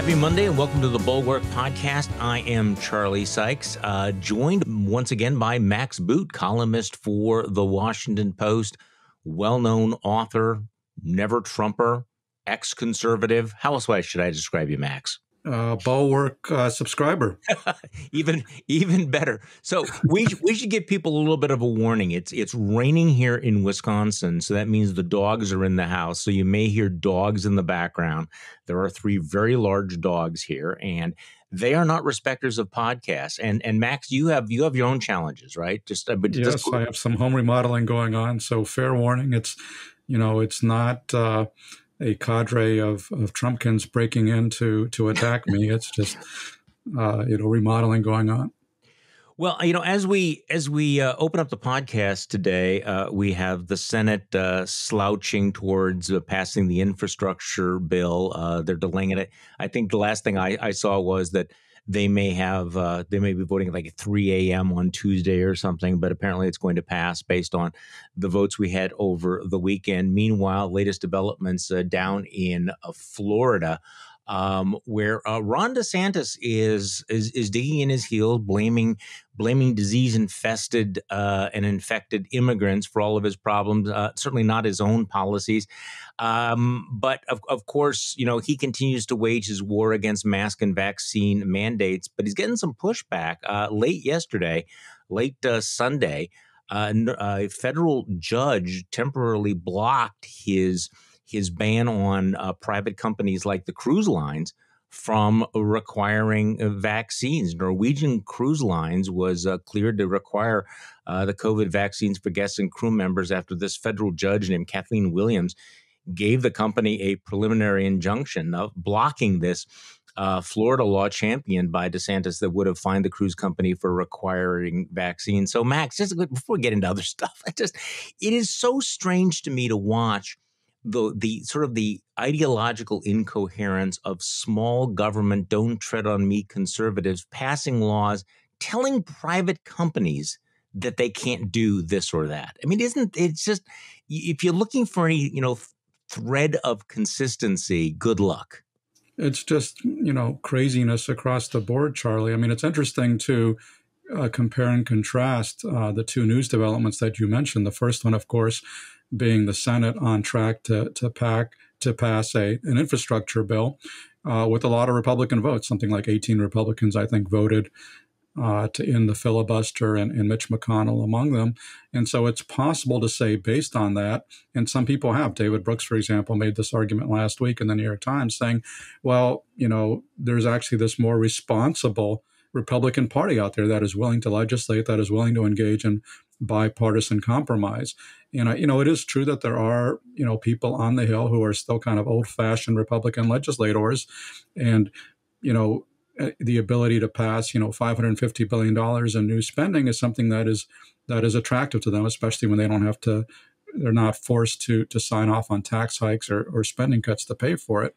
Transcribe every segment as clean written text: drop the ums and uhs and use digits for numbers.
Happy Monday and welcome to the Bulwark podcast. I am Charlie Sykes, joined once again by Max Boot, columnist for The Washington Post, well-known author, never Trumper, ex-conservative. How else should I describe you, Max? Bulwark subscriber. even better. So we should give people a little bit of a warning. It's raining here in Wisconsin, so that means the dogs are in the house. So you may hear dogs in the background. There are 3 very large dogs here, and they are not respecters of podcasts. And Max, you have your own challenges, right? Yes, I have some home remodeling going on. So fair warning. It's not a cadre of Trumpkins breaking in to attack me. It's just remodeling going on. Well, as we open up the podcast today, we have the Senate slouching towards passing the infrastructure bill. They're delaying it. I think the last thing I saw was that they may be voting like at 3 a.m. on Tuesday or something, but apparently it's going to pass based on the votes we had over the weekend. Meanwhile, latest developments down in Florida, where Ron DeSantis is digging in his heels, blaming disease-infested and infected immigrants for all of his problems. Certainly not his own policies, but of course, he continues to wage his war against mask and vaccine mandates. But he's getting some pushback. Late Sunday, a federal judge temporarily blocked his ban on private companies like the cruise lines from requiring vaccines. Norwegian Cruise Lines was cleared to require the COVID vaccines for guests and crew members after this federal judge named Kathleen Williams gave the company a preliminary injunction of blocking this Florida law championed by DeSantis that would have fined the cruise company for requiring vaccines. So, Max, just before we get into other stuff, it is so strange to me to watch the sort of the ideological incoherence of small government, don't tread on me conservatives passing laws telling private companies that they can't do this or that. I mean, it's just, if you're looking for any, thread of consistency, good luck. It's just, craziness across the board, Charlie. I mean, it's interesting to compare and contrast the 2 news developments that you mentioned. The first one, of course, being the Senate on track to pass an infrastructure bill with a lot of Republican votes. Something like 18 Republicans, I think, voted to end the filibuster, and Mitch McConnell among them. And so it's possible to say, based on that, and some people have, David Brooks, for example, made this argument last week in the New York Times saying, well, there's actually this more responsible Republican Party out there that is willing to legislate, that is willing to engage in bipartisan compromise. And, it is true that there are, people on the Hill who are still kind of old-fashioned Republican legislators. And, the ability to pass, $550 billion in new spending is something that is attractive to them, especially when they're not forced to sign off on tax hikes or spending cuts to pay for it.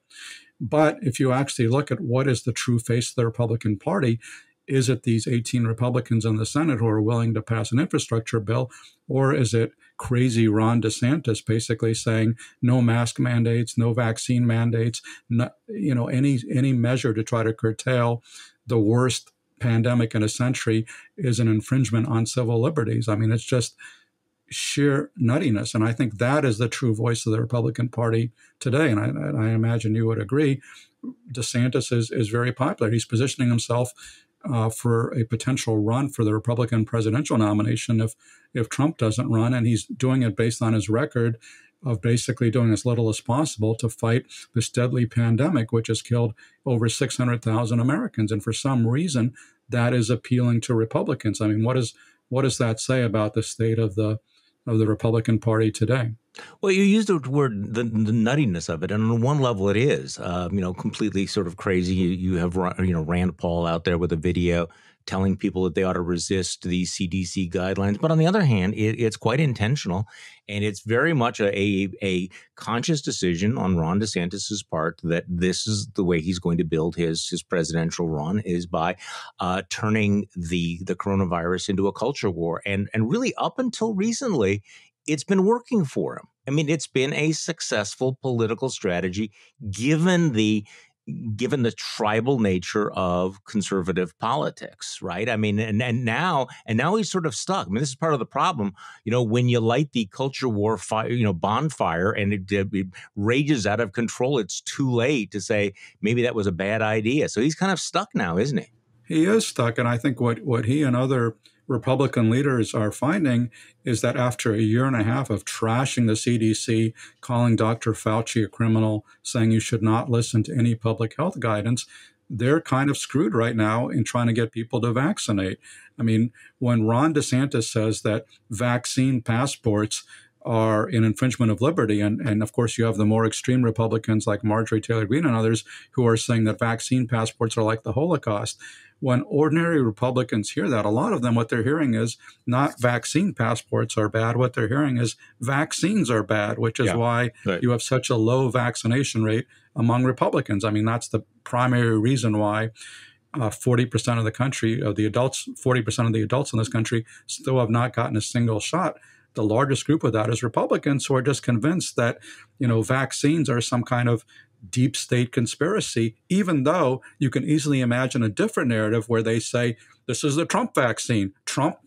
But if you actually look at what is the true face of the Republican Party, is it these 18 Republicans in the Senate who are willing to pass an infrastructure bill, or is it crazy Ron DeSantis basically saying no mask mandates, no vaccine mandates, any measure to try to curtail the worst pandemic in a century is an infringement on civil liberties? I mean, it's just sheer nuttiness. And I think that is the true voice of the Republican Party today. And I imagine you would agree. DeSantis is very popular. He's positioning himself for a potential run for the Republican presidential nomination if Trump doesn't run. And he's doing it based on his record of basically doing as little as possible to fight this deadly pandemic, which has killed over 600,000 Americans. And for some reason, that is appealing to Republicans. I mean, what does that say about the state of the Republican Party today? Well, you used the word the nuttiness of it, and on one level, it is completely sort of crazy. You have Rand Paul out there with a video telling people that they ought to resist these CDC guidelines, but on the other hand, it's quite intentional, and it's very much a conscious decision on Ron DeSantis's part that this is the way he's going to build his presidential run, is by turning the coronavirus into a culture war, and really up until recently, it's been working for him. I mean, it's been a successful political strategy given the given the tribal nature of conservative politics, right? I mean, and now he's sort of stuck. I mean, this is part of the problem. When you light the culture war fire, bonfire, and it rages out of control, it's too late to say maybe that was a bad idea. So he's kind of stuck now, isn't he? He is stuck, and I think what he and other Republican leaders are finding is that after a year and a half of trashing the CDC, calling Dr. Fauci a criminal, saying you should not listen to any public health guidance, they're kind of screwed right now in trying to get people to vaccinate. I mean, when Ron DeSantis says that vaccine passports are an infringement of liberty, and of course you have the more extreme Republicans like Marjorie Taylor Greene and others who are saying that vaccine passports are like the Holocaust. When ordinary Republicans hear that, a lot of them, what they're hearing is not vaccine passports are bad. What they're hearing is vaccines are bad, which is why you have such a low vaccination rate among Republicans. I mean, that's the primary reason why 40% of the country, of the adults, 40% of the adults in this country still have not gotten a single shot. The largest group of that is Republicans who are just convinced that, vaccines are some kind of deep state conspiracy, even though you can easily imagine a different narrative where they say, this is the Trump vaccine. Trump,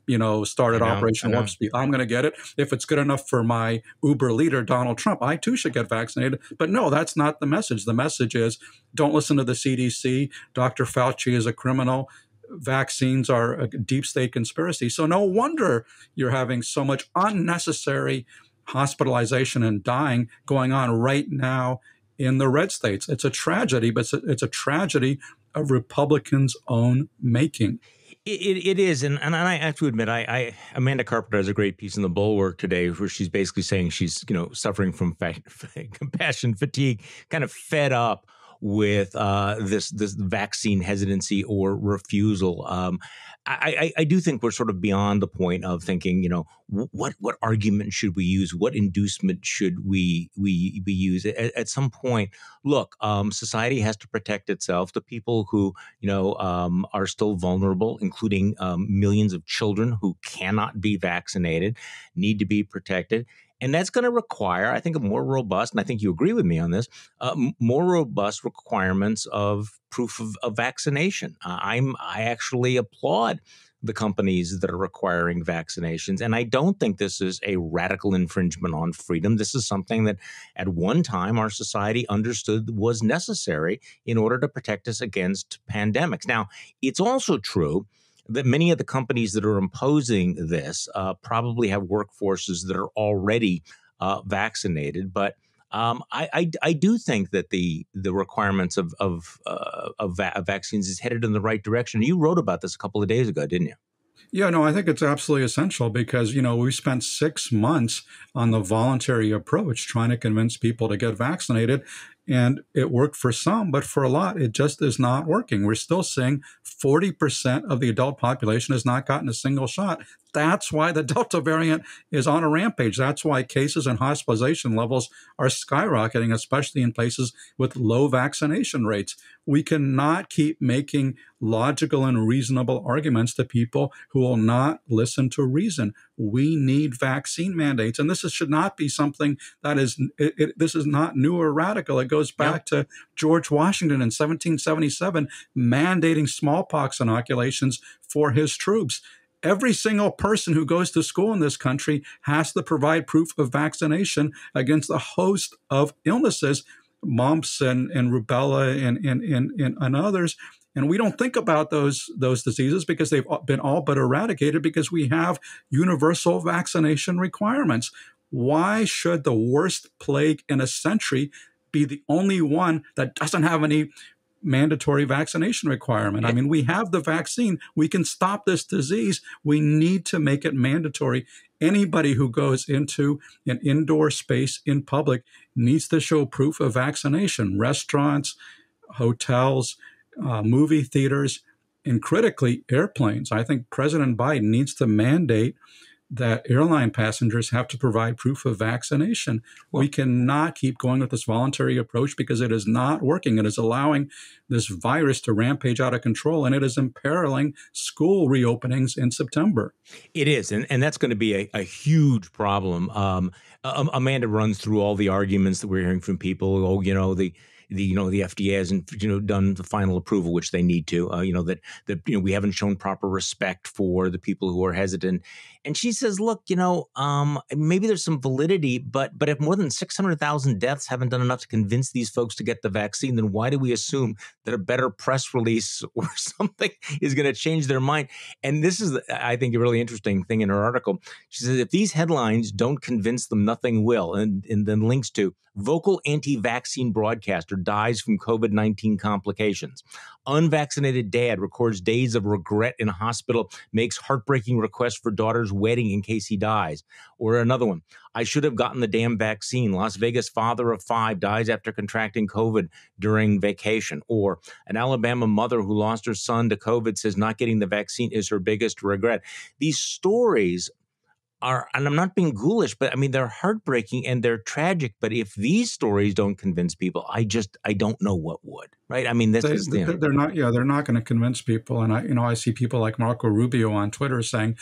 started Operation Warp Speed. I'm going to get it. If it's good enough for my Uber leader, Donald Trump, I too should get vaccinated. But no, that's not the message. The message is don't listen to the CDC. Dr. Fauci is a criminal. Vaccines are a deep state conspiracy. So no wonder you're having so much unnecessary hospitalization and dying going on right now in the red states. It's a tragedy, but it's a tragedy of Republicans' own making. It is, and I have to admit, Amanda Carpenter has a great piece in the Bulwark today where she's basically saying she's suffering from compassion fatigue, kind of fed up with this vaccine hesitancy or refusal. I do think we're sort of beyond the point of thinking, what argument should we use? What inducement should we use? At some point, look, society has to protect itself. The people who, are still vulnerable, including millions of children who cannot be vaccinated, need to be protected. And that's going to require, I think, a more robust, and I think you agree with me on this, more robust requirements of proof of vaccination. I actually applaud the companies that are requiring vaccinations, and I don't think this is a radical infringement on freedom. This is something that at one time our society understood was necessary in order to protect us against pandemics. Now, it's also true that many of the companies that are imposing this probably have workforces that are already vaccinated. But I do think that the requirements of vaccines is headed in the right direction. You wrote about this a couple of days ago, didn't you? Yeah, no, I think it's absolutely essential because, we spent 6 months on the voluntary approach trying to convince people to get vaccinated. And it worked for some, but for a lot, it just is not working. We're still seeing 40% of the adult population has not gotten a single shot. That's why the Delta variant is on a rampage. That's why cases and hospitalization levels are skyrocketing, especially in places with low vaccination rates. We cannot keep making logical and reasonable arguments to people who will not listen to reason. We need vaccine mandates. And should not be something that is, this is not new or radical. It goes back to George Washington in 1777, mandating smallpox inoculations for his troops. Every single person who goes to school in this country has to provide proof of vaccination against a host of illnesses, mumps and rubella and others. And we don't think about those diseases because they've been all but eradicated because we have universal vaccination requirements. Why should the worst plague in a century be the only one that doesn't have any mandatory vaccination requirement? I mean, we have the vaccine. We can stop this disease. We need to make it mandatory. Anybody who goes into an indoor space in public needs to show proof of vaccination. Restaurants, hotels, movie theaters, and critically, airplanes. I think President Biden needs to mandate that airline passengers have to provide proof of vaccination. We cannot keep going with this voluntary approach because it is not working. It is allowing this virus to rampage out of control, and it is imperiling school reopenings in September. It is, and that's going to be a huge problem. Amanda runs through all the arguments that we're hearing from people. the FDA hasn't done the final approval, which they need to. That we haven't shown proper respect for the people who are hesitant. And she says, look, maybe there's some validity, but if more than 600,000 deaths haven't done enough to convince these folks to get the vaccine, then why do we assume that a better press release or something is going to change their mind? And this is, I think, a really interesting thing in her article. She says, if these headlines don't convince them, nothing will. And then links to vocal anti-vaccine broadcaster dies from COVID-19 complications. Unvaccinated dad records days of regret in a hospital, makes heartbreaking requests for daughter's wedding in case he dies. Or another one, I should have gotten the damn vaccine. Las Vegas father of 5 dies after contracting COVID during vacation. Or an Alabama mother who lost her son to COVID says not getting the vaccine is her biggest regret. These stories are, and I'm not being ghoulish, but I mean, they're heartbreaking and they're tragic. But if these stories don't convince people, I don't know what would, right? I mean, they're not going to convince people. And I see people like Marco Rubio on Twitter saying,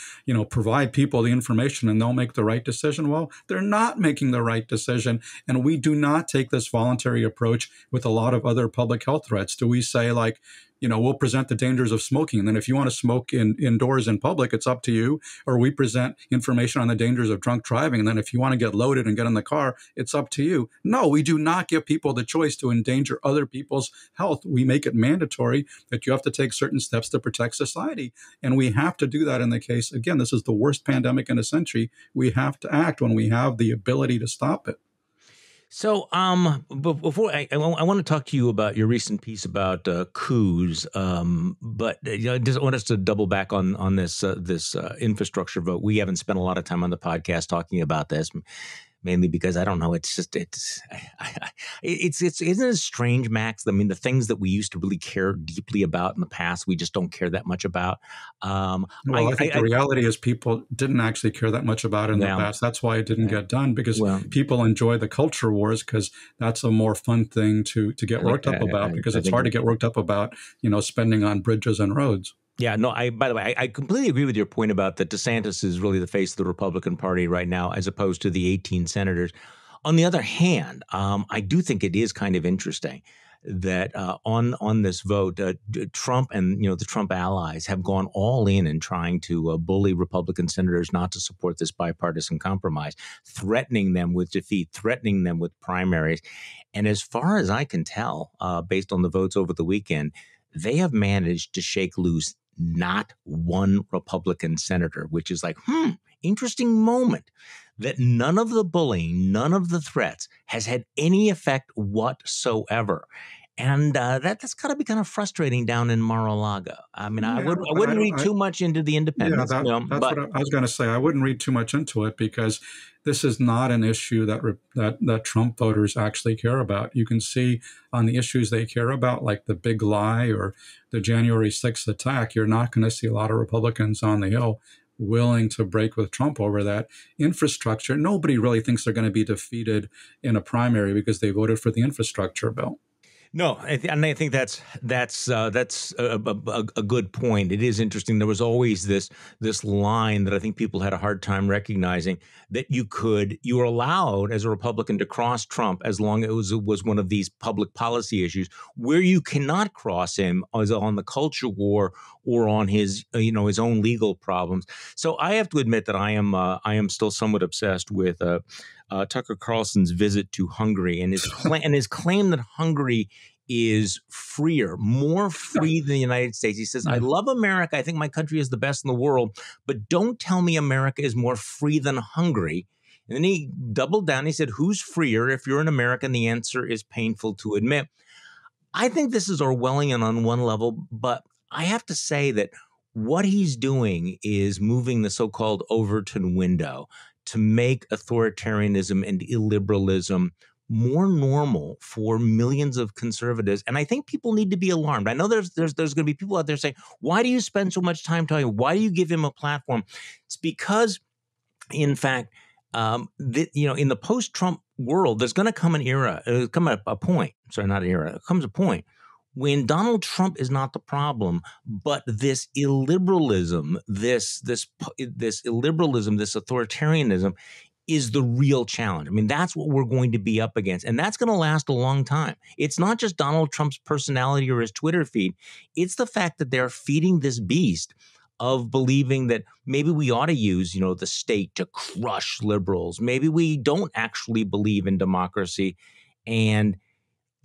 provide people the information and they'll make the right decision. Well, they're not making the right decision. And we do not take this voluntary approach with a lot of other public health threats. Do we say like, we'll present the dangers of smoking. And then if you want to smoke indoors in public, it's up to you. Or we present information on the dangers of drunk driving. And then if you want to get loaded and get in the car, it's up to you. No, we do not give people the choice to endanger other people's health. We make it mandatory that you have to take certain steps to protect society. And we have to do that in the case. Again, this is the worst pandemic in a century. We have to act when we have the ability to stop it. So, before I want to talk to you about your recent piece about coups, but I just want us to double back on this infrastructure vote. We haven't spent a lot of time on the podcast talking about this, mainly because I don't know. Isn't it strange, Max? I mean, the things that we used to really care deeply about in the past, we just don't care that much about. I think the reality is people didn't actually care that much about it in the past. That's why it didn't get done, because people enjoy the culture wars because that's a more fun thing to get worked up about, because it's hard to get worked up about, spending on bridges and roads. Yeah, no, by the way, I completely agree with your point about that DeSantis is really the face of the Republican Party right now, as opposed to the 18 senators. On the other hand, I do think it is kind of interesting that on this vote, Trump and the Trump allies have gone all in trying to bully Republican senators not to support this bipartisan compromise, threatening them with defeat, threatening them with primaries. And as far as I can tell, based on the votes over the weekend, they have managed to shake loose not one Republican senator, which is like, interesting moment that none of the bullying, none of the threats has had any effect whatsoever. And that's got to be kind of frustrating down in Mar-a-Lago. I mean, I wouldn't read too much into the independents. That's what I was going to say. I wouldn't read too much into it because this is not an issue that Trump voters actually care about. You can see on the issues they care about, like the big lie or the January 6th attack, you're not going to see a lot of Republicans on the Hill willing to break with Trump over that. Infrastructure, nobody really thinks they're going to be defeated in a primary because they voted for the infrastructure bill. No, and I think that's a good point. It is interesting. There was always this line that I think people had a hard time recognizing, that you were allowed as a Republican to cross Trump as long as it was one of these public policy issues. Where you cannot cross him is on the culture war or on his his own legal problems. So I have to admit that I am still somewhat obsessed with Tucker Carlson's visit to Hungary and his claim that Hungary is freer, more free than the United States. He says, I love America. I think my country is the best in the world, but don't tell me America is more free than Hungary. And then he doubled down. He said, who's freer? If you're an American, the answer is painful to admit. I think this is Orwellian on one level, but I have to say that what he's doing is moving the so-called Overton window to make authoritarianism and illiberalism more normal for millions of conservatives. And I think people need to be alarmed. I know there's going to be people out there saying, why do you spend so much time talking? Why do you give him a platform? It's because, in fact, in the post-Trump world, there's going to come a point when Donald Trump is not the problem, but this illiberalism, this illiberalism, this authoritarianism is the real challenge. I mean, that's what we're going to be up against, and that's going to last a long time. It's not just Donald Trump's personality or his Twitter feed. It's the fact that they're feeding this beast of believing that maybe we ought to use, the state to crush liberals. Maybe we don't actually believe in democracy. And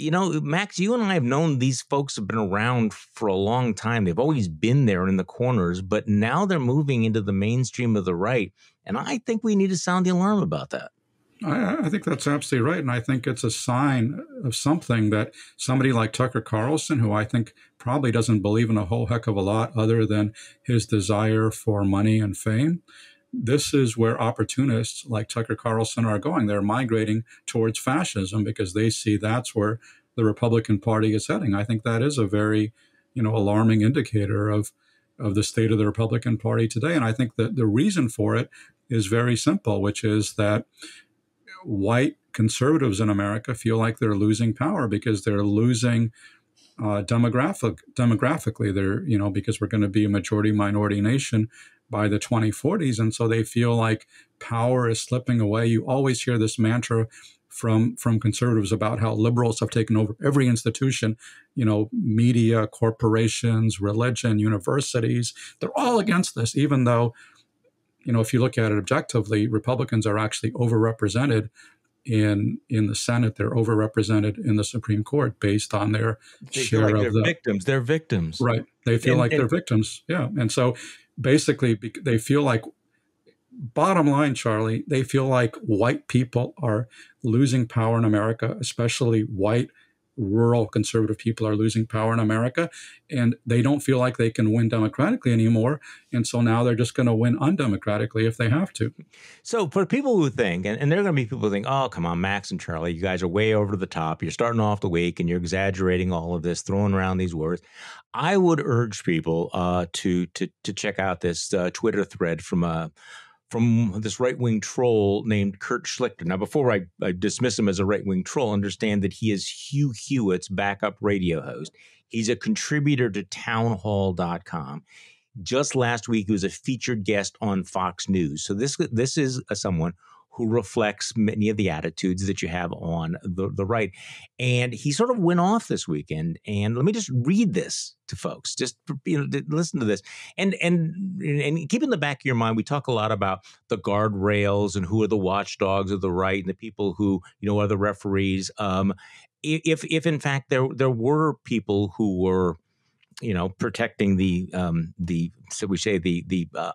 Max, you and I have known these folks have been around for a long time. They've always been there in the corners, but now they're moving into the mainstream of the right. And I think we need to sound the alarm about that. I think that's absolutely right. And I think it's a sign of something that somebody like Tucker Carlson, who I think probably doesn't believe in a whole heck of a lot other than his desire for money and fame. This is where opportunists like Tucker Carlson are going. They're migrating towards fascism because they see that's where the Republican Party is heading. I think that is a very, alarming indicator of the state of the Republican Party today. And I think that the reason for it is very simple, which is that white conservatives in America feel like they're losing power because they're losing demographically. They're, because we're going to be a majority minority nation by the 2040s. And so they feel like power is slipping away. You always hear this mantra from conservatives about how liberals have taken over every institution, media, corporations, religion, universities. They're all against this, even though, if you look at it objectively, Republicans are actually overrepresented in the Senate. They're overrepresented in the Supreme Court based on their share of the victims. They're victims, right? They feel like they're victims, yeah. And so basically, they feel like, bottom line, Charlie, they feel like white people are losing power in America, especially white rural conservative people are losing power in America, and they don't feel like they can win democratically anymore. And so now they're just going to win undemocratically if they have to. So for people who think, and there are going to be people who think, oh, come on, Max and Charlie, you guys are way over the top. You're starting off the week and you're exaggerating all of this, throwing around these words. I would urge people to check out this Twitter thread from this right-wing troll named Kurt Schlichter. Now, before I dismiss him as a right-wing troll, understand that he is Hugh Hewitt's backup radio host. He's a contributor to townhall.com. Just last week, he was a featured guest on Fox News. So this is someone who reflects many of the attitudes that you have on the right. And he sort of went off this weekend. And let me just read this to folks. Just listen to this. And keep in the back of your mind, we talk a lot about the guardrails and who are the watchdogs of the right and the people who are the referees. If in fact there were people who were protecting the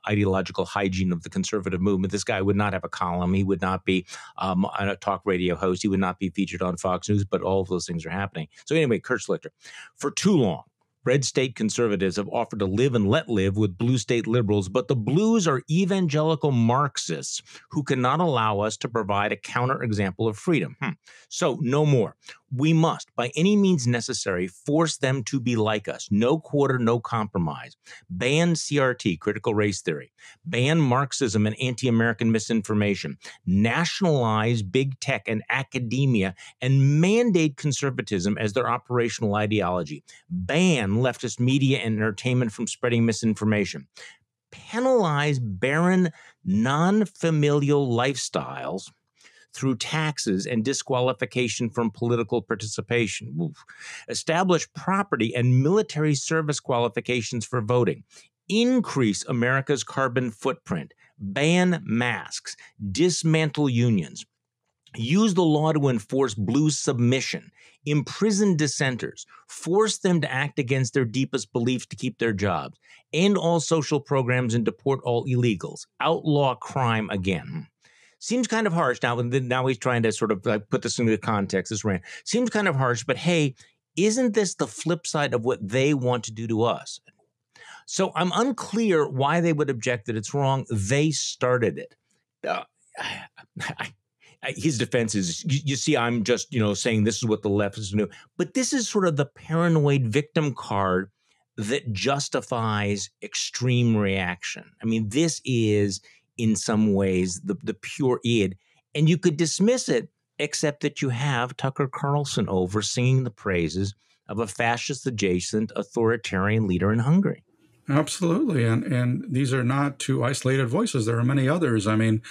ideological hygiene of the conservative movement, this guy would not have a column. He would not be a talk radio host. He would not be featured on Fox News, but all of those things are happening. So anyway, Kurt Schlichter, for too long, red state conservatives have offered to live and let live with blue state liberals, but the blues are evangelical Marxists who cannot allow us to provide a counterexample of freedom. So no more. We must, by any means necessary, force them to be like us. No quarter, no compromise. Ban CRT, critical race theory. Ban Marxism and anti-American misinformation. Nationalize big tech and academia and mandate conservatism as their operational ideology. Ban leftist media and entertainment from spreading misinformation. Penalize barren, non-familial lifestyles through taxes and disqualification from political participation. Establish property and military service qualifications for voting. Increase America's carbon footprint. Ban masks. Dismantle unions. Use the law to enforce blue submission. Imprison dissenters. Force them to act against their deepest beliefs to keep their jobs. End all social programs and deport all illegals. Outlaw crime again. Seems kind of harsh. Now he's trying to sort of put this into context, this rant. Seems kind of harsh, but hey, isn't this the flip side of what they want to do to us? So I'm unclear why they would object that it's wrong. They started it. His defense is, you see, I'm just, saying this is what the left is doing. But this is sort of the paranoid victim card that justifies extreme reaction. I mean, this is, in some ways, the pure id. And you could dismiss it, except that you have Tucker Carlson over singing the praises of a fascist-adjacent authoritarian leader in Hungary. Absolutely. And these are not two isolated voices. There are many others. I mean,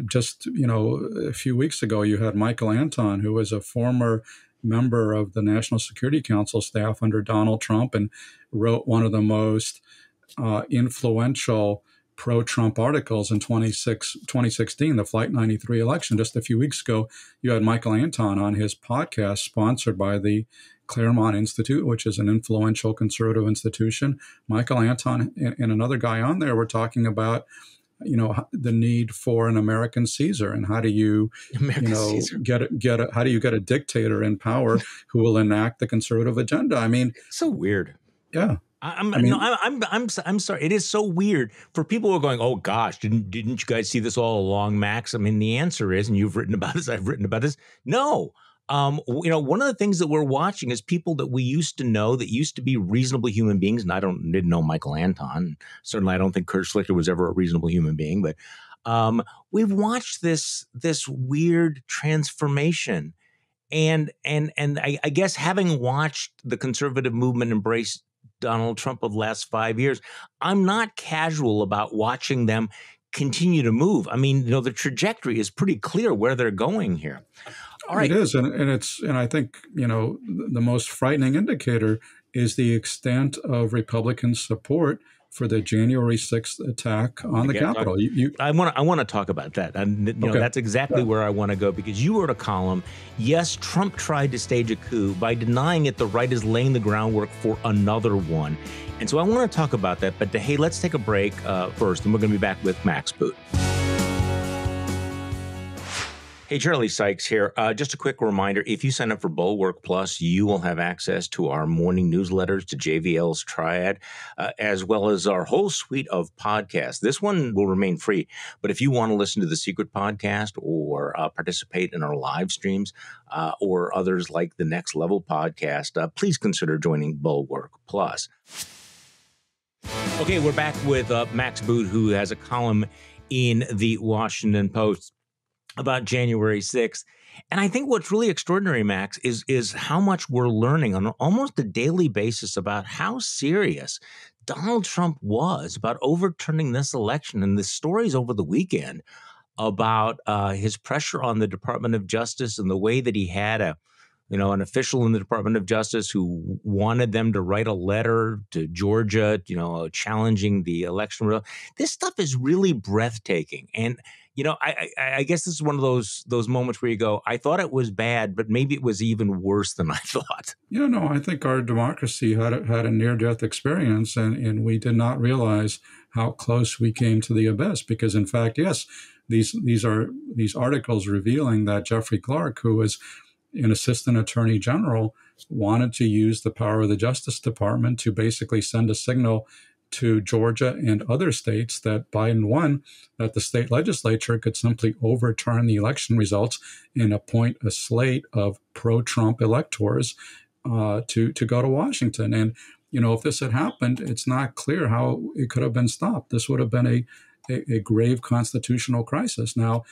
Just, a few weeks ago, you had Michael Anton, who was a former member of the National Security Council staff under Donald Trump and wrote one of the most influential pro-Trump articles in 2016, the Flight 93 election. Just a few weeks ago, you had Michael Anton on his podcast sponsored by the Claremont Institute, which is an influential conservative institution. Michael Anton and another guy on there were talking about the need for an American Caesar, and how do you, how do you get a dictator in power who will enact the conservative agenda? I mean, it's so weird. Yeah, I'm sorry. It is so weird for people who are going, oh gosh, didn't you guys see this all along, Max? I mean, the answer is, and you've written about this, I've written about this. No. One of the things that we're watching is people that we used to know, that used to be reasonable human beings. And I didn't know Michael Anton. Certainly, I don't think Kurt Schlichter was ever a reasonable human being. But we've watched this weird transformation, and I guess having watched the conservative movement embrace Donald Trump of the last 5 years, I'm not casual about watching them continue to move. I mean, the trajectory is pretty clear where they're going here. All right. It is, and I think the most frightening indicator is the extent of Republican support for the January 6th attack on the Capitol. I want to talk about that, and that's exactly where I want to go, because you wrote a column. Yes, Trump tried to stage a coup. By denying it, the right is laying the groundwork for another one. And so I want to talk about that. But hey, let's take a break first, and we're going to be back with Max Boot. Hey, Charlie Sykes here. Just a quick reminder, if you sign up for Bulwark Plus, you will have access to our morning newsletters, to JVL's Triad, as well as our whole suite of podcasts. This one will remain free, but if you want to listen to the Secret Podcast or participate in our live streams or others like the Next Level Podcast, please consider joining Bulwark Plus. Okay, we're back with Max Boot, who has a column in the Washington Post about January 6th. And I think what's really extraordinary, Max, is how much we're learning on almost a daily basis about how serious Donald Trump was about overturning this election. And the stories over the weekend about his pressure on the Department of Justice and the way that he had an official in the Department of Justice who wanted them to write a letter to Georgia, challenging the election. This stuff is really breathtaking. And I guess this is one of those moments where you go, I thought it was bad, but maybe it was even worse than I thought. I think our democracy had a near-death experience, and we did not realize how close we came to the abyss. Because, in fact, yes, these articles revealing that Jeffrey Clark, who was an assistant attorney general, wanted to use the power of the Justice Department to basically send a signal to Georgia and other states that Biden won, that the state legislature could simply overturn the election results and appoint a slate of pro-Trump electors to go to Washington. And, if this had happened, it's not clear how it could have been stopped. This would have been a grave constitutional crisis. Now,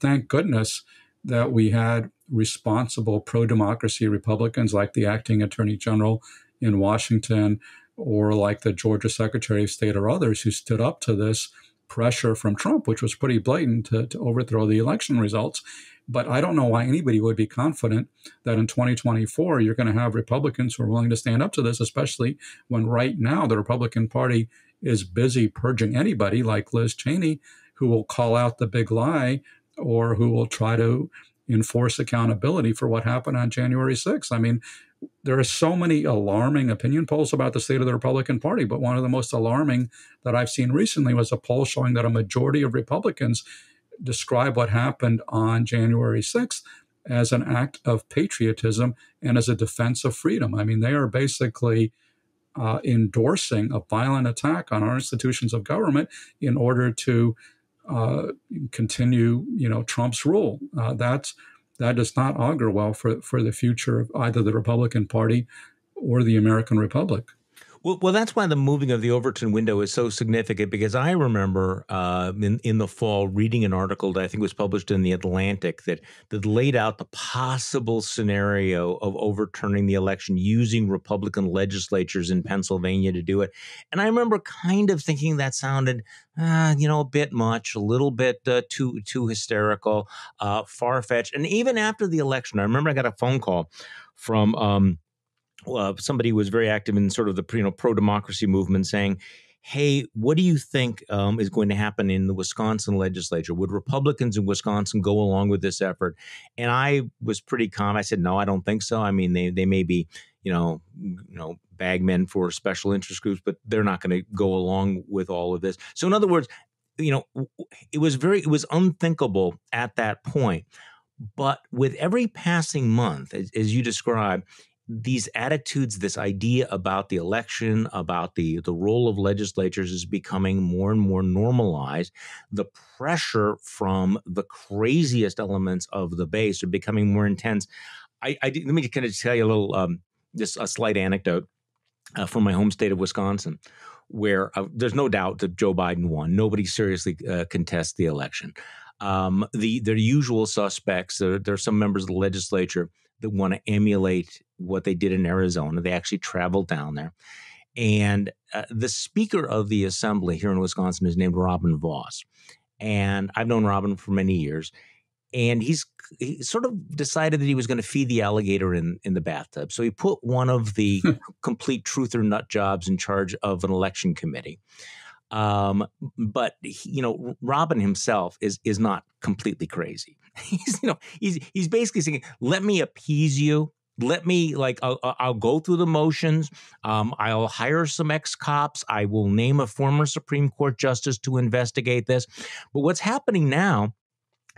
thank goodness that we had responsible pro-democracy Republicans like the acting attorney general in Washington, or like the Georgia Secretary of State or others who stood up to this pressure from Trump, which was pretty blatant, to overthrow the election results. But I don't know why anybody would be confident that in 2024 you're going to have Republicans who are willing to stand up to this, especially when right now the Republican Party is busy purging anybody like Liz Cheney, who will call out the big lie or who will try to enforce accountability for what happened on January 6th. I mean, there are so many alarming opinion polls about the state of the Republican Party, but one of the most alarming that I've seen recently was a poll showing that a majority of Republicans describe what happened on January 6th as an act of patriotism and as a defense of freedom. I mean, they are basically endorsing a violent attack on our institutions of government in order to continue, Trump's rule. That does not augur well for the future of either the Republican Party or the American Republic. Well, that's why the moving of the Overton window is so significant, because I remember in the fall reading an article that I think was published in The Atlantic that laid out the possible scenario of overturning the election using Republican legislatures in Pennsylvania to do it. And I remember kind of thinking that sounded, a bit much, a little bit too hysterical, far-fetched. And even after the election, I remember I got a phone call from somebody who was very active in sort of the pro-democracy movement, saying, hey, what do you think is going to happen in the Wisconsin legislature? Would Republicans in Wisconsin go along with this effort? And I was pretty calm. I said, no, I don't think so. I mean, they may be, bagmen for special interest groups, but they're not going to go along with all of this. So in other words, it was unthinkable at that point. But with every passing month, as you described, these attitudes, this idea about the election, about the role of legislatures is becoming more and more normalized. The pressure from the craziest elements of the base are becoming more intense. Let me kind of tell you a little, just a slight anecdote from my home state of Wisconsin, where there's no doubt that Joe Biden won. Nobody seriously contests the election. The usual suspects, there are some members of the legislature that want to emulate what they did in Arizona. They actually traveled down there. And the Speaker of the Assembly here in Wisconsin is named Robin Vos. And I've known Robin for many years. And he sort of decided that he was going to feed the alligator in the bathtub. So he put one of the complete truth or nut jobs in charge of an election committee. But Robin himself is not completely crazy. He's basically saying, let me appease you. Let me I'll go through the motions. I'll hire some ex-cops. I will name a former Supreme Court justice to investigate this. But what's happening now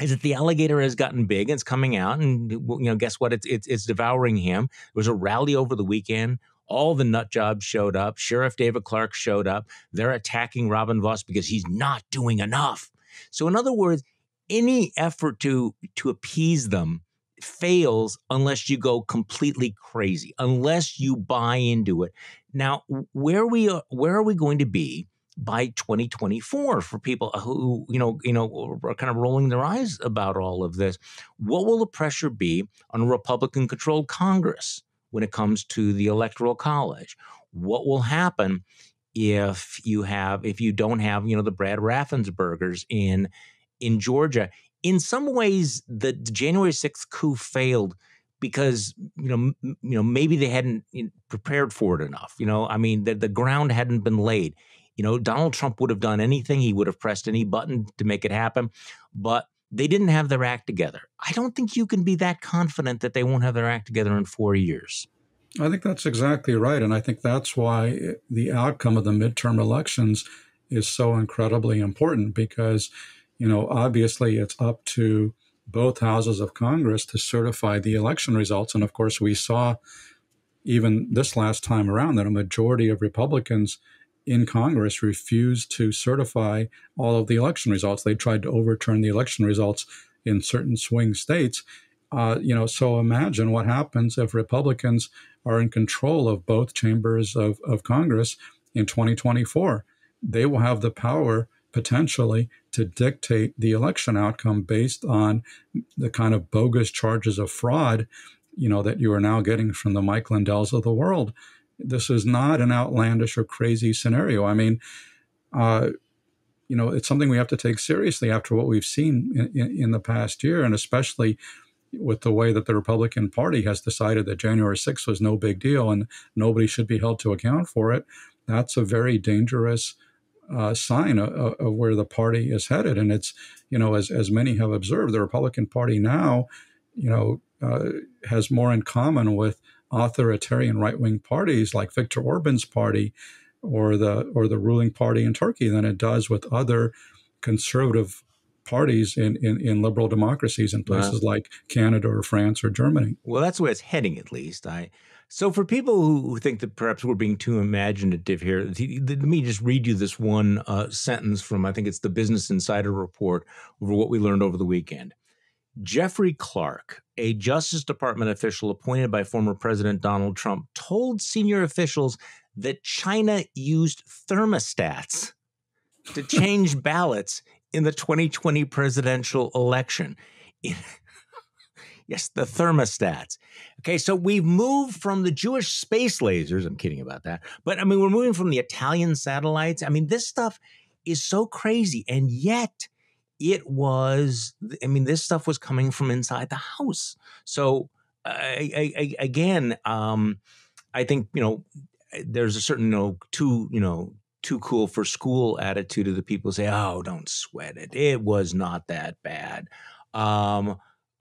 is that the alligator has gotten big and it's coming out, and guess what? It's devouring him. There was a rally over the weekend. All the nut jobs showed up. Sheriff David Clark showed up. They're attacking Robin Vos because he's not doing enough. So in other words, any effort to appease them fails unless you go completely crazy, unless you buy into it. Now, where are we going to be by 2024 for people who are kind of rolling their eyes about all of this? What will the pressure be on a Republican-controlled Congress when it comes to the Electoral College? What will happen if you don't have the Brad Raffenspergers in Georgia? In some ways, the January 6th coup failed because maybe they hadn't prepared for it enough. The ground hadn't been laid. Donald Trump would have done anything. He would have pressed any button to make it happen, but they didn't have their act together. I don't think you can be that confident that they won't have their act together in 4 years. I think that's exactly right. And I think that's why the outcome of the midterm elections is so incredibly important, because, obviously it's up to both houses of Congress to certify the election results. And of course, we saw even this last time around that a majority of Republicans in Congress refused to certify all of the election results. They tried to overturn the election results in certain swing states. So imagine what happens if Republicans are in control of both chambers of Congress in 2024. They will have the power potentially to dictate the election outcome based on the kind of bogus charges of fraud, that you are now getting from the Mike Lindells of the world. This is not an outlandish or crazy scenario. I mean, it's something we have to take seriously after what we've seen in the past year, and especially with the way that the Republican Party has decided that January 6th was no big deal and nobody should be held to account for it. That's a very dangerous sign of where the party is headed. And it's, as many have observed, the Republican Party now, has more in common with authoritarian right-wing parties like Viktor Orban's party or the ruling party in Turkey than it does with other conservative parties in liberal democracies in places like Canada or France or Germany. Well, that's where it's heading, at least. So for people who think that perhaps we're being too imaginative here, let me just read you this one sentence from, I think it's the Business Insider report over what we learned over the weekend. Jeffrey Clark, a Justice Department official appointed by former President Donald Trump, told senior officials that China used thermostats to change ballots in the 2020 presidential election. Yes, the thermostats. Okay, so we've moved from the Jewish space lasers. I'm kidding about that. But I mean, we're moving from the Italian satellites. I mean, this stuff is so crazy. And yet this stuff was coming from inside the house. So again, I think, there's a certain, too cool for school attitude of the people who say, oh, don't sweat it. It was not that bad.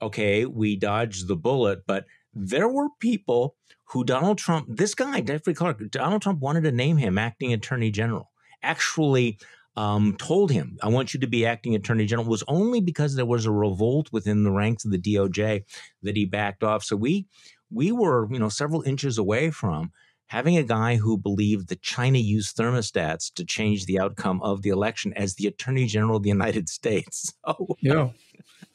Okay, we dodged the bullet, but there were people who Donald Trump wanted to name him acting attorney general, actually told him, I want you to be acting attorney general. It was only because there was a revolt within the ranks of the DOJ that he backed off. So we were, several inches away from having a guy who believed that China used thermostats to change the outcome of the election as the attorney general of the United States. So, yeah.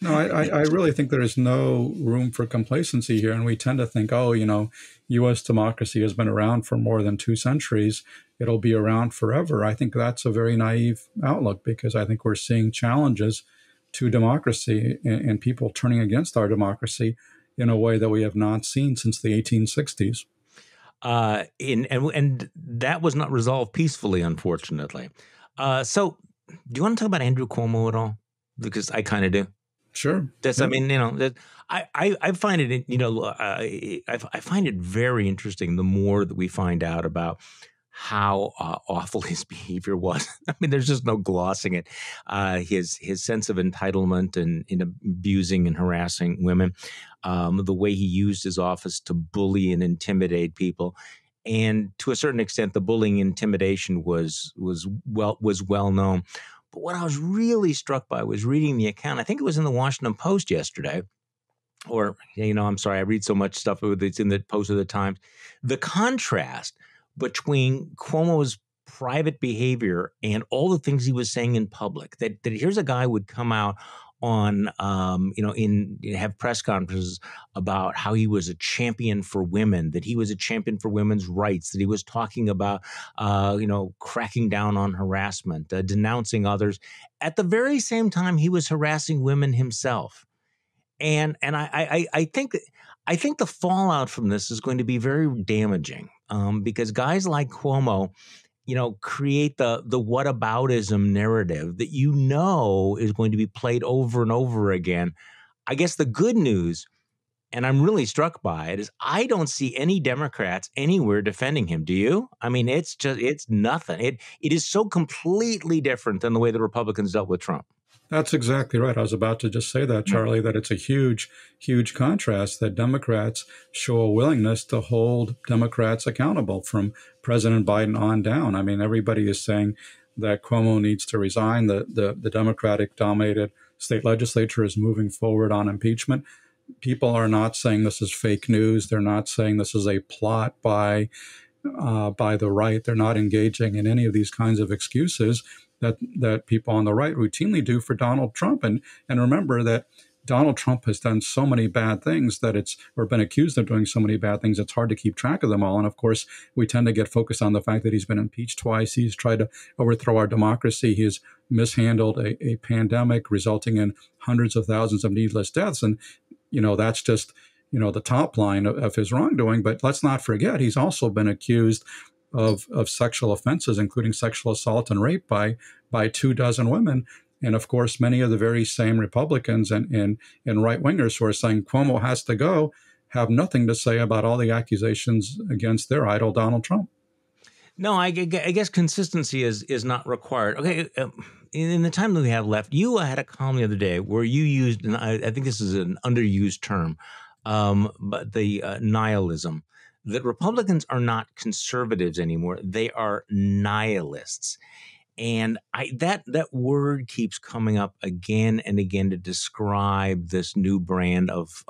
No, I really think there is no room for complacency here. And we tend to think, U.S. democracy has been around for more than 2 centuries. It'll be around forever. I think that's a very naive outlook, because I think we're seeing challenges to democracy and people turning against our democracy in a way that we have not seen since the 1860s. And that was not resolved peacefully, unfortunately. So do you want to talk about Andrew Cuomo at all? Because I kind of do. Sure. I mean, I find it, I find it very interesting the more that we find out about how awful his behavior was. I mean, there's just no glossing it. His sense of entitlement and in abusing and harassing women, the way he used his office to bully and intimidate people. And to a certain extent, the bullying intimidation was well known. But what I was really struck by was reading the account. I think it was in the Washington Post yesterday, or, I'm sorry, I read so much stuff. It's in the Post of the Times. The contrast between Cuomo's private behavior and all the things he was saying in public, that here's a guy who would come out on, have press conferences about how he was a champion for women, that he was a champion for women's rights, that he was talking about, cracking down on harassment, denouncing others. At the very same time, he was harassing women himself. And I think the fallout from this is going to be very damaging, because guys like Cuomo, create the whataboutism narrative that is going to be played over and over again. I guess the good news, and I'm really struck by it, is I don't see any Democrats anywhere defending him. Do you? I mean, it's nothing. It is so completely different than the way the Republicans dealt with Trump. That's exactly right. I was about to just say that, Charlie, that it's a huge, huge contrast that Democrats show a willingness to hold Democrats accountable from President Biden on down. I mean, everybody is saying that Cuomo needs to resign. The Democratic-dominated state legislature is moving forward on impeachment. People are not saying this is fake news. They're not saying this is a plot by the right. They're not engaging in any of these kinds of excuses that people on the right routinely do for Donald Trump. And remember that Donald Trump has done so many bad things or been accused of doing so many bad things, it's hard to keep track of them all. And of course, we tend to get focused on the fact that he's been impeached twice. He's tried to overthrow our democracy. He's mishandled a pandemic, resulting in hundreds of thousands of needless deaths. And, that's just, the top line of his wrongdoing. But let's not forget, he's also been accused of sexual offenses, including sexual assault and rape by 24 women. And of course, many of the very same Republicans and right-wingers who are saying Cuomo has to go have nothing to say about all the accusations against their idol, Donald Trump. No, I guess consistency is not required. Okay, in the time that we have left, you had a column the other day where you used, and I think this is an underused term, but the nihilism, that Republicans are not conservatives anymore. They are nihilists. And that word keeps coming up again and again to describe this new brand of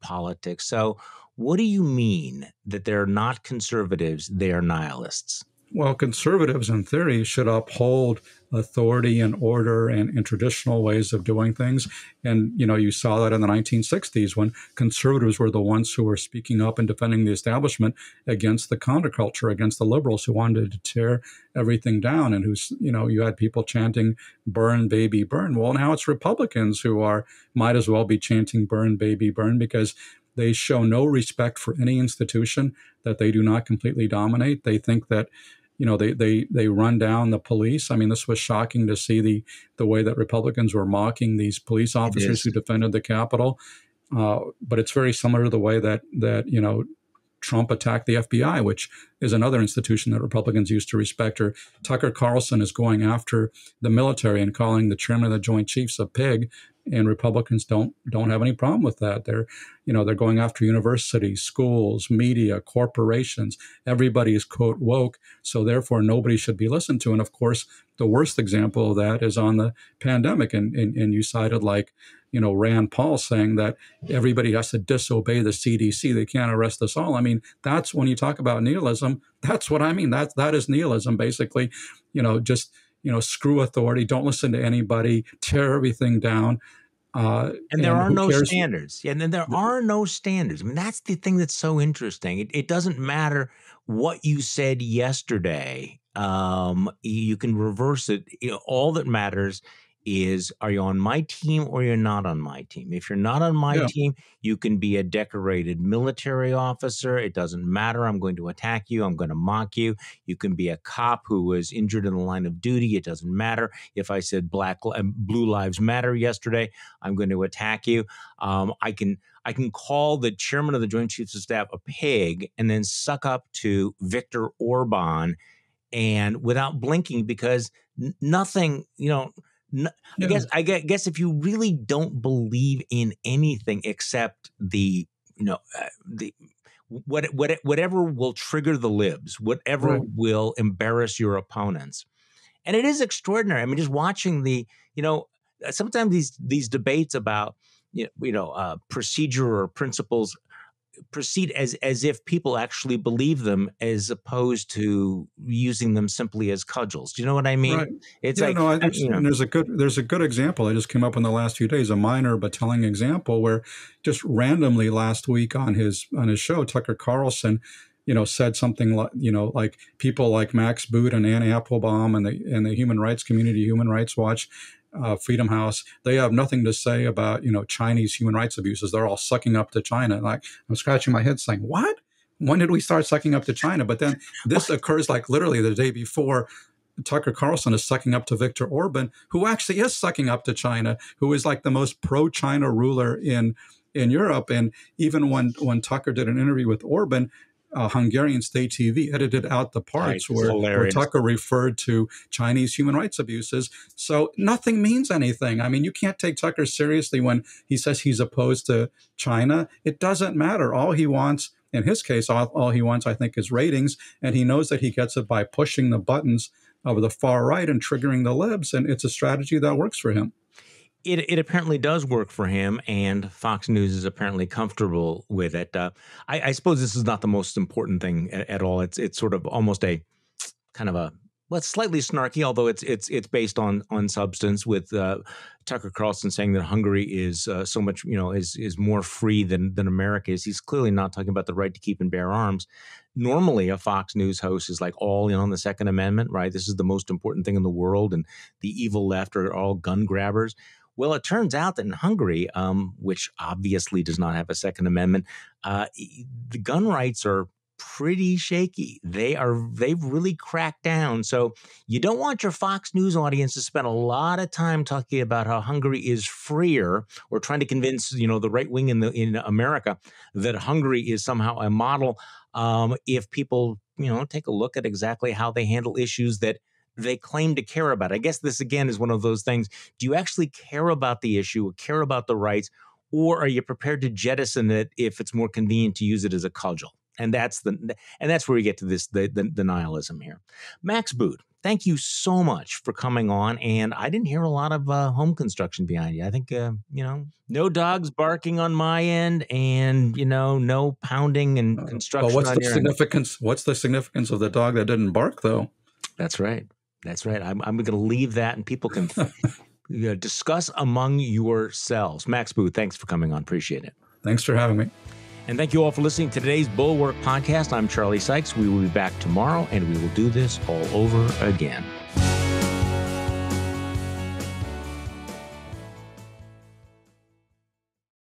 politics. So what do you mean that they're not conservatives, they are nihilists? Well, conservatives in theory should uphold authority and order and traditional ways of doing things. And, you saw that in the 1960s when conservatives were the ones who were speaking up and defending the establishment against the counterculture, against the liberals who wanted to tear everything down, and you had people chanting, "Burn, baby, burn." Well, now it's Republicans who might as well be chanting, "Burn, baby, burn," because they show no respect for any institution that they do not completely dominate. They think that they run down the police. I mean, this was shocking to see the way that Republicans were mocking these police It officers is. who defended the Capitol. But it's very similar to the way that Trump attacked the FBI, which is another institution that Republicans used to respect. Or Tucker Carlson is going after the military and calling the chairman of the Joint Chiefs a pig, and Republicans don't have any problem with that. They're going after universities, schools, media, corporations. Everybody is, quote, woke, so therefore nobody should be listened to. And of course, the worst example of that is on the pandemic, and you cited Rand Paul saying that everybody has to disobey the CDC. They can't arrest us all. I mean, that's when you talk about nihilism. That's what I mean. That is nihilism, basically. Just screw authority. Don't listen to anybody. Tear everything down. And there And are who no cares? standards. Yeah, and then there are no standards. I mean, that's the thing that's so interesting. It doesn't matter what you said yesterday. You can reverse it. All that matters is, are you on my team or you're not on my team? If you're not on my Yeah, team, you can be a decorated military officer. It doesn't matter. I'm going to attack you. I'm going to mock you. You can be a cop who was injured in the line of duty. It doesn't matter. If I said blue lives matter yesterday, I'm going to attack you. I can call the chairman of the Joint Chiefs of Staff a pig and then suck up to Viktor Orban and without blinking, because nothing, yeah, I guess if you really don't believe in anything except the whatever will trigger the libs, whatever right. will embarrass your opponents. And it is extraordinary. I mean, just watching sometimes these debates about procedure or principles proceed as if people actually believe them, as opposed to using them simply as cudgels. Do you know what I mean? Right. It's Yeah, like, no, and there's a good example that just came up in the last few days, a minor but telling example where just randomly last week on his show, Tucker Carlson, said something like people like Max Boot and Ann Applebaum and the human rights community, Human Rights Watch, Freedom House, they have nothing to say about Chinese human rights abuses. They're all sucking up to China. Like, I'm scratching my head saying, what? When did we start sucking up to China? But then this occurs like literally the day before Tucker Carlson is sucking up to Viktor Orban, who actually is sucking up to China, who is like the most pro-China ruler in Europe. And even when Tucker did an interview with Orban, Hungarian state TV edited out the parts it's where hilarious. Tucker referred to Chinese human rights abuses. So nothing means anything. I mean, you can't take Tucker seriously when he says he's opposed to China. It doesn't matter. All he wants, in his case, all he wants, I think, is ratings. And he knows that he gets it by pushing the buttons of the far right and triggering the libs. And it's a strategy that works for him. It apparently does work for him, and Fox News is apparently comfortable with it. I suppose this is not the most important thing at all. It's sort of almost a kind of it's slightly snarky, although it's based on substance, with Tucker Carlson saying that Hungary is so much is more free than America is. He's clearly not talking about the right to keep and bear arms. Normally, a Fox News host is like all in on the Second Amendment, right? This is the most important thing in the world, and the evil left are all gun grabbers. Well, it turns out that in Hungary, which obviously does not have a Second Amendment, the gun rights are pretty shaky. They've really cracked down. So you don't want your Fox News audience to spend a lot of time talking about how Hungary is freer, or trying to convince the right wing in America that Hungary is somehow a model. If people take a look at exactly how they handle issues that they claim to care about. I guess this again is one of those things. Do you actually care about the issue, or care about the rights, or are you prepared to jettison it if it's more convenient to use it as a cudgel? And that's where we get to the nihilism here. Max Boot, thank you so much for coming on. And I didn't hear a lot of home construction behind you. I think, no dogs barking on my end, and, no pounding and construction what's on the your significance? end. What's the significance of the dog that didn't bark, though? That's right. I'm going to leave that, and people can discuss among yourselves. Max Boot, thanks for coming on. Appreciate it. Thanks for having me. And thank you all for listening to today's Bulwark podcast. I'm Charlie Sykes. We will be back tomorrow, and we will do this all over again.